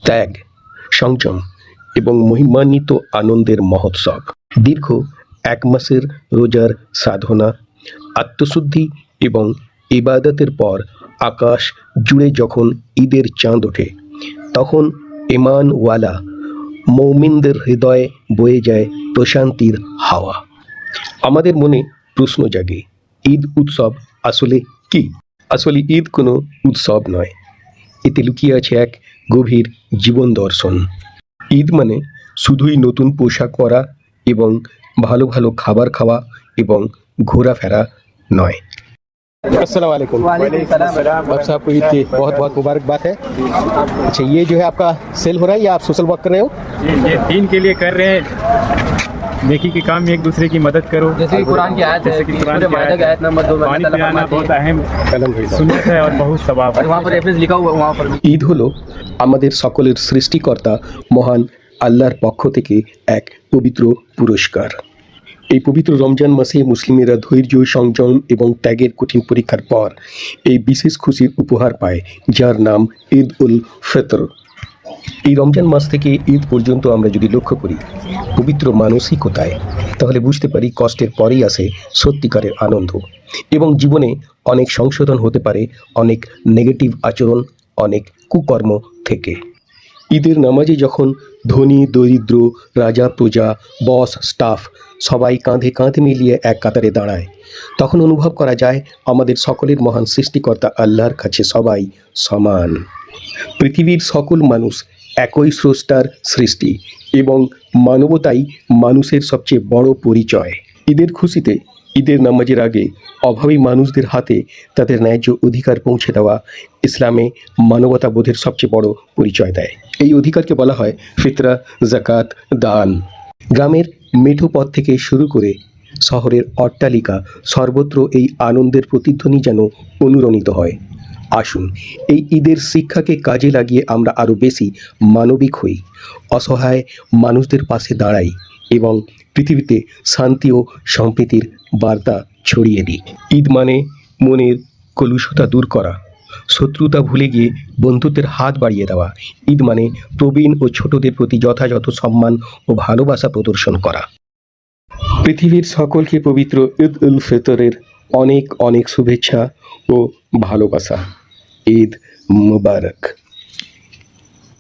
ত্যাগ, সংযম এবং মহিমান্বিত আনন্দের মহোৎসব। দীর্ঘ 1 মাসের রোজার সাধনা, আত্মশুদ্ধি এবং ইবাদতের পর আকাশ জুড়ে যখন ঈদের চাঁদ ওঠে, তখন ঈমানওয়ালা মুমিনদের হৃদয়ে বয়ে যায় প্রশান্তির হাওয়া। আমাদের মনে প্রশ্ন জাগে, ঈদ উৎসব আসলে কি? আসলে ঈদ কোনো উৎসব নয়, এতে লুকিয়ে আছে এক গভীর জীবন দর্শন। ঈদ মানে শুধুই নতুন পোশাক পরা এবং ভালো ভালো খাবার খাওয়া এবং ঘোরাফেরা নয়। अस्सलाम वालेकुम। आप साहब को ईद की बहुत बहुत मुबारकबाद है। अच्छा, ये जो है आपका सेल हो रहा है या आप सोशल वर्क कर रहे हो? ये दीन के लिए कर रहे हैं, नेकी के काम में एक दूसरे की मदद करो। जैसे कि कुरान की आयत है, सूरह माइदा की आयत नंबर 2 में पानी अल्लाह पिलाना फरमाते बहुत हैं, अहम सुन्नत है और बहुत सवाब और है। वहाँ पर रेफरेंस लिखा हुआ है, वहाँ पर भी। ঈদ হলো আমাদের সকলের সৃষ্টিকর্তা মহান আল্লাহর পক্ষ থেকে এক পবিত্র পুরস্কার। এই পবিত্র রমজান মাসে মুসলিমেরা ধৈর্য, সংযম এবং ত্যাগের কঠিন পরীক্ষার পর এই বিশেষ খুশির উপহার পায়, যার নাম ঈদ উল ফিতর। এই রমজান মাস থেকে ঈদ পর্যন্ত আমরা যদি লক্ষ্য করি পবিত্র মানসিকতায়, তাহলে বুঝতে পারি কষ্টের পরেই আসে সত্যিকারের আনন্দ এবং জীবনে অনেক সংশোধন হতে পারে অনেক নেগেটিভ আচরণ, অনেক কুকর্ম থেকে। ঈদের নামাজে যখন ধনী দরিদ্র, রাজা প্রজা, বস স্টাফ সবাই কাঁধে কাঁধ মিলিয়ে এক কাতারে দাঁড়ায়, তখন অনুভব করা যায় আমাদের সকলের মহান সৃষ্টিকর্তা আল্লাহর কাছে সবাই সমান। পৃথিবীর সকল মানুষ একই স্রষ্টার সৃষ্টি এবং মানবতাই মানুষের সবচেয়ে বড় পরিচয়। ঈদের খুশিতে, ঈদের নামাজের আগে অভাবী মানুষদের হাতে তাদের ন্যায্য অধিকার পৌঁছে দেওয়া ইসলামে মানবতাবোধের সবচেয়ে বড় পরিচয় দেয়। এই অধিকারকে বলা হয় ফিতরা, জাকাত, দান। গ্রামের মেঠো পথ থেকে শুরু করে শহরের অট্টালিকা, সর্বত্র এই আনন্দের প্রতিধ্বনি যেন অনুরণিত হয়। আসুন এই ঈদের শিক্ষাকে কাজে লাগিয়ে আমরা আরও বেশি মানবিক হই, অসহায় মানুষদের পাশে দাঁড়াই এবং পৃথিবীতে শান্তি ও সম্প্রীতির বার্তা ছড়িয়ে দিই। ঈদ মানে মনের কলুষতা দূর করা, শত্রুতা ভুলে গিয়ে বন্ধুত্বের হাত বাড়িয়ে দেওয়া। ঈদ মানে প্রবীণ ও ছোটদের প্রতি যথাযথ সম্মান ও ভালোবাসা প্রদর্শন করা। পৃথিবীর সকলকে পবিত্র ঈদ উল ফিতরের অনেক অনেক শুভেচ্ছা ও ভালোবাসা। ঈদ মুবারক।